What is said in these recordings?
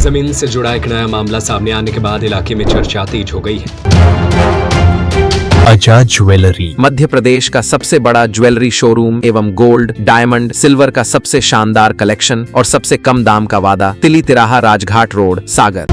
जमीन से जुड़ा एक नया मामला सामने आने के बाद इलाके में चर्चा तेज हो गई है। आजाद ज्वेलरी मध्य प्रदेश का सबसे बड़ा ज्वेलरी शोरूम एवं गोल्ड, डायमंड, सिल्वर का सबसे शानदार कलेक्शन और सबसे कम दाम का वादा। तिली तिराहा, राजघाट रोड, सागर।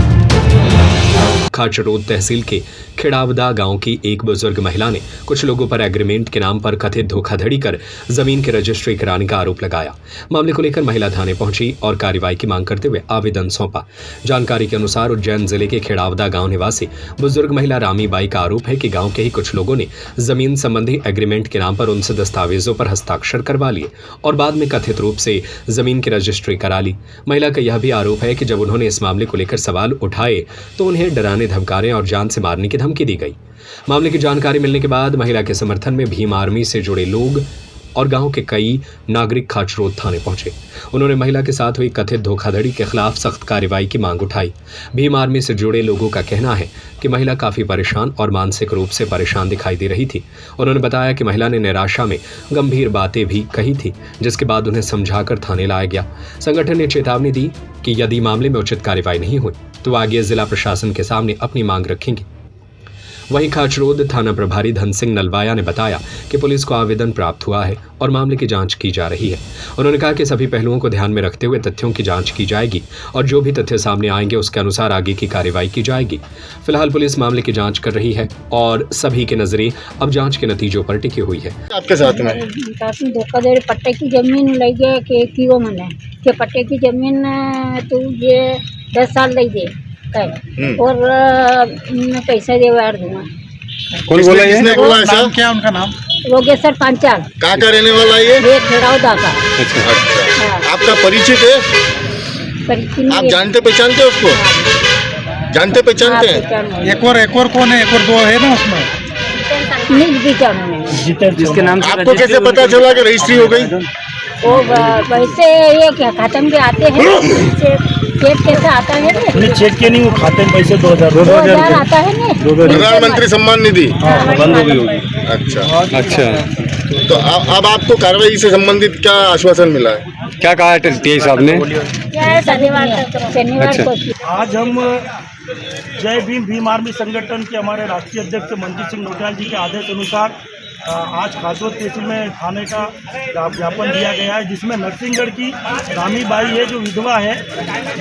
खाचरोद तहसील के खिड़ावदा गांव की एक बुजुर्ग महिला ने कुछ लोगों पर एग्रीमेंट के नाम पर कथित धोखाधड़ी कर जमीन की रजिस्ट्री कराने का आरोप लगाया। मामले को लेकर महिला थाने पहुंची और कार्रवाई की मांग करते हुए आवेदन सौंपा। जानकारी के अनुसार उज्जैन जिले के खिड़ावदा गांव निवासी बुजुर्ग महिला रामी बाई का आरोप है कि गांव के ही कुछ लोगों ने जमीन संबंधी एग्रीमेंट के नाम पर उनसे दस्तावेजों पर हस्ताक्षर करवा लिए और बाद में कथित रूप से जमीन की रजिस्ट्री करा ली। महिला का यह भी आरोप है कि जब उन्होंने इस मामले को लेकर सवाल उठाए तो उन्हें डराने, धमकाने और जान से मारने की धमकी दी गई। मामले की जानकारी मिलने के बाद महिला के समर्थन में भीम आर्मी से जुड़े लोग और गांव के कई नागरिक खाचरोद थाने पहुंचे। उन्होंने महिला के साथ हुई कथित धोखाधड़ी के खिलाफ सख्त कार्रवाई की मांग उठाई। भीम आर्मी से जुड़े लोगों का कहना है कि महिला काफी परेशान और मानसिक रूप से परेशान दिखाई दे रही थी। उन्होंने बताया कि महिला ने निराशा में गंभीर बातें भी कही थी, जिसके बाद उन्हें समझाकर थाने लाया गया। संगठन ने चेतावनी दी कि यदि मामले में उचित कार्रवाई नहीं हुई तो आगे जिला प्रशासन के सामने अपनी मांग रखेंगे। वहीं खाचरोद थाना प्रभारी धन सिंह नलवाया ने बताया कि पुलिस को आवेदन प्राप्त हुआ है और मामले की जांच की जा रही है। उन्होंने कहा कि सभी पहलुओं को ध्यान में रखते हुए तथ्यों की जांच की जाएगी और जो भी तथ्य सामने आएंगे उसके अनुसार आगे की कार्रवाई की जाएगी। फिलहाल पुलिस मामले की जांच कर रही है और सभी के नजरें अब जांच के नतीजों पर टिकी हुई है। आपके साथ में धोखाधड़ी पट्टे की जमीन लई गए कि वो मैंने कि पट्टे की जमीन तू ये 10 साल लई दे और मैं पैसा दे वार दूंगा। कौन बोला ये? किसने बोला ऐसा? क्या उनका नाम? योगेश्वर पांचाल। कहाँ का रहने वाला ये खिड़ावदा का। अच्छा। आपका परिचित है? आप जानते पहचानते उसको? जानते पहचानते हैं? एक और कौन है? एक और दो है ना उसमें? जिसके नाम आपको कैसे पता चला कि रजिस्ट्री हो गई? वो वैसे ये क्या खाते में आते हैं, चेक कैसे आता है? नहीं, चेक के नहीं, वो खाते में पैसे 2000 आता है ना। प्रधानमंत्री सम्मान निधि बंद हो गई। अच्छा। तो अब आपको कार्रवाई से संबंधित क्या आश्वासन मिला है? क्या कहा टी साहब ने? शनिवार को आज हम जय भीम आर्मी संगठन के हमारे राष्ट्रीय अध्यक्ष मंजीत सिंह नौटियाल जी के आदेश अनुसार आज खाचरोद तहसील में थाने का ज्ञापन दिया गया है, जिसमें नरसिंहगढ़ की रामी बाई है जो विधवा है,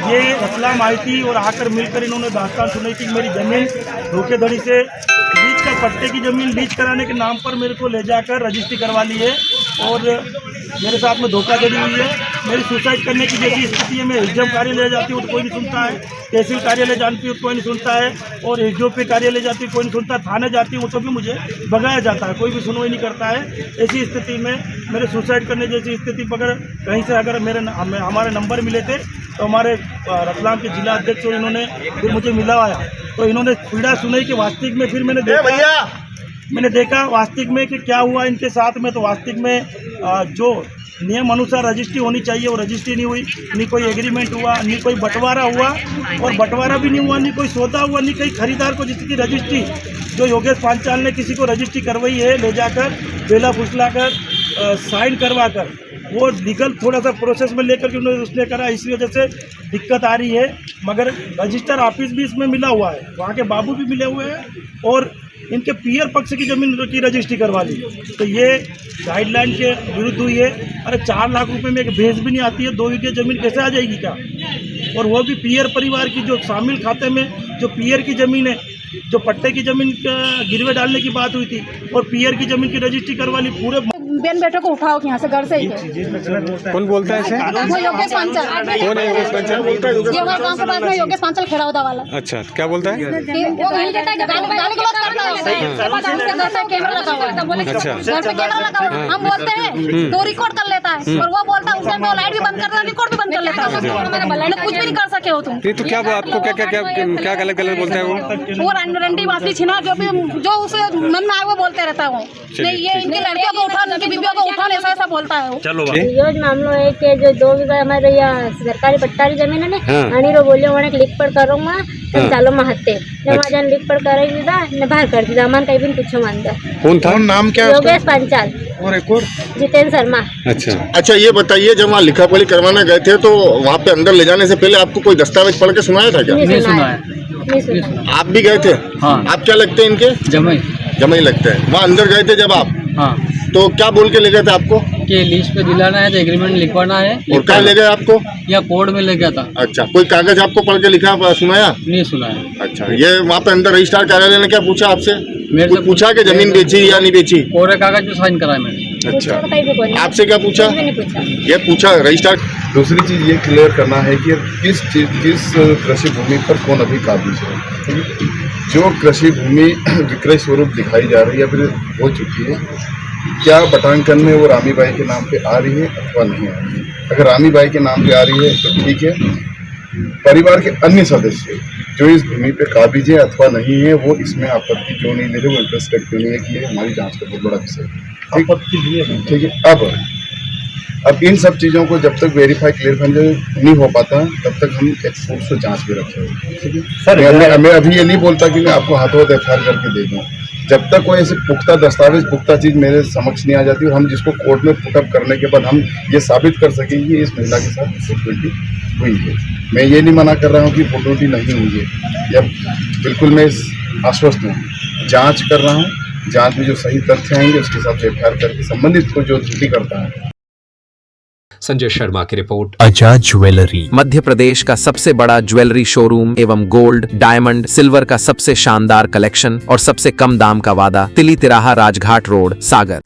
ये रतलाम आई थी और आकर मिलकर इन्होंने दास्तान सुनाई थी। मेरी ज़मीन धोखेधड़ी से लीज का पट्टे की ज़मीन लीज कराने के नाम पर मेरे को ले जाकर रजिस्ट्री करवा ली है और मेरे साथ में धोखाधड़ी हुई है। मेरी सुसाइड करने की जैसी स्थिति है, मैं एग्जाम कार्यालय जाती हूँ तो कोई नहीं सुनता है, तहसील कार्यालय जाती हूँ तो कोई नहीं सुनता है और एसडीओपी कार्यालय जाती हूँ कोई नहीं सुनता, थाने जाती हूँ तो भी मुझे भगाया जाता है, कोई भी सुनवाई नहीं करता है। ऐसी स्थिति में मेरे सुसाइड करने जैसी स्थिति पर अगर कहीं से अगर हमारे नंबर मिले थे तो हमारे रतलाम के जिला अध्यक्ष इन्होंने फिर मुझे मिलाया तो इन्होंने पीड़ा सुनाई कि वास्तविक में फिर मैंने देखा वास्तविक में कि क्या हुआ इनके साथ में। तो वास्तविक में जो नियम अनुसार रजिस्ट्री होनी चाहिए वो रजिस्ट्री नहीं हुई, नहीं कोई एग्रीमेंट हुआ, नहीं कोई बंटवारा हुआ और बंटवारा भी नहीं हुआ, नहीं कोई सौदा हुआ, नहीं कहीं खरीदार को जिसकी रजिस्ट्री जो योगेश पांचाल ने किसी को रजिस्ट्री करवाई है ले जाकर बेला फुसला कर साइन करवा कर वो लीगल थोड़ा सा प्रोसेस में लेकर के उन्होंने उसने करा, इसी वजह से दिक्कत आ रही है। मगर रजिस्टर ऑफिस भी इसमें मिला हुआ है, वहाँ के बाबू भी मिले हुए हैं और इनके पीयर पक्ष की ज़मीन की रजिस्ट्री करवा ली। तो ये गाइडलाइन के विरुद्ध हुई है। अरे 4 लाख रुपए में एक भैंस भी नहीं आती है, 2 बीघे ज़मीन कैसे आ जाएगी क्या? और वो भी पीयर परिवार की जो शामिल खाते में जो पीयर की ज़मीन है, जो पट्टे की ज़मीन का गिरवे डालने की बात हुई थी और पीयर की ज़मीन की रजिस्ट्री करवा ली। पूरे बेन बेटे को उठाओ यहाँ से घर से ही। कौन बोलता है इसे? वो योगेश पांचाल। कौन है योगेश पांचाल? ये हमारे गांव के पास में योगेश पांचाल खिड़ावदा वाला। अच्छा, क्या बोलता है? वो गाली गलौज करता है, कैमरा लगा हुआ है। अच्छा, घर पे कैमरा लगा हुआ है, हम बोलते हैं तो रिकॉर्ड कर लेता है और वो बोलता है उस टाइम लाइट भी बंद कर देता है, रिकॉर्ड भी बंद कर लेता है। कुछ भी नहीं कर सके हो तुम। नहीं तो क्या आपको क्या गलत बोलता है वो? रंडी बासी छिना जो उसे मन में आए वो बोलते रहता है वो। नहीं, ये इनकी लड़कियों को उठा, इनकी बीबियों को उठाने ऐसा बोलता है वो। चलो यो ज मामलो है कि जो 2 बीघा हमारे यहाँ सरकारी पट्टारी जमीन है ने हाँ। आणि रो बोलियो મને ક્લિક પર કરોમાં તો ચાલો માં હતે ને માજન ક્લિક પર કરાવી દીધા ને બહાર કરી દીધા અમન કઈ બી પૂછો માંदा कौन था नाम क्या है उसका? योगेश पंचाल और एक और जितेंद्र शर्मा। अच्छा अच्छा ये बताइए जब वहाँ लिखा पढ़ी करवाने गए थे तो वहाँ पे अंदर ले जाने से पहले आपको कोई दस्तावेज पढ़ के सुनाया था क्या? नहीं सुना। आप भी गए थे? हाँ। आप क्या लगते हैं इनके? जमाई जमाई लगते हैं। वहाँ अंदर गए थे जब आप हाँ तो क्या बोल के ले गए थे आपको? कि लीज पे दिलाना है तो एग्रीमेंट लिखवाना है और क्या ले गए आपको? या कोर्ट में ले गया था अच्छा कोई कागज आपको पढ़ के लिखा सुनाया? नहीं सुना है अच्छा ये वहाँ पे अंदर रजिस्ट्रार कार्यालय ने क्या पूछा आपसे? मेरे कुछ से पूछा कि जमीन बेची या नहीं बेची? कोरे कागज पे साइन करा है मैंने अच्छा पूछो कहीं भी कोई नहीं। आपसे क्या पूछा? कुछ भी नहीं पूछा। ये पूछा रजिस्ट्रार। दूसरी चीज़ ये क्लियर करना है कि किस कृषि भूमि पर कौन अभी काबिज है, ठीक है? जो कृषि भूमि विक्रय स्वरूप दिखाई जा रही है फिर हो चुकी है, क्या बटांकन में वो रामीबाई के नाम पे आ रही है अथवा नहीं आ रही है? अगर रामीबाई के नाम पे आ रही है तो ठीक है, परिवार के अन्य सदस्य जो इस भूमि पे काबिज है अथवा नहीं है वो इसमें आपत्ति क्यों नहीं ले रहे, वो इंटरेस्टेड क्यों नहीं है कि ये हमारी जांच का बहुत बड़ा विषय है, ठीक है? अब इन सब चीज़ों को जब तक वेरीफाई क्लियर नहीं हो पाता तब तक हम एक्सपोर्ट से जांच भी रखेंगे, ठीक है सर? मैं अभी ये नहीं बोलता कि मैं आपको हाथों हाथ एफआईआर करके दे दूँ, जब तक कोई ऐसे पुख्ता दस्तावेज पुख्ता चीज़ मेरे समक्ष नहीं आ जाती और हम जिसको कोर्ट में पुटअप करने के बाद हम ये साबित कर सकें कि इस महिला के साथ फर्टिलिटी हुई है। मैं ये नहीं मना कर रहा हूँ कि फर्टिलिटी नहीं हुई है, या बिल्कुल मैं आश्वस्त हूँ, जाँच कर रहा हूँ, जाँच में जो सही तथ्य आएंगे उसके हिसाब से एफआईआर करके संबंधित को जो त्रुटि करता है। संजय शर्मा की रिपोर्ट। अजा ज्वेलरी मध्य प्रदेश का सबसे बड़ा ज्वेलरी शोरूम एवं गोल्ड, डायमंड, सिल्वर का सबसे शानदार कलेक्शन और सबसे कम दाम का वादा, तिली तिराहा राजघाट रोड, सागर।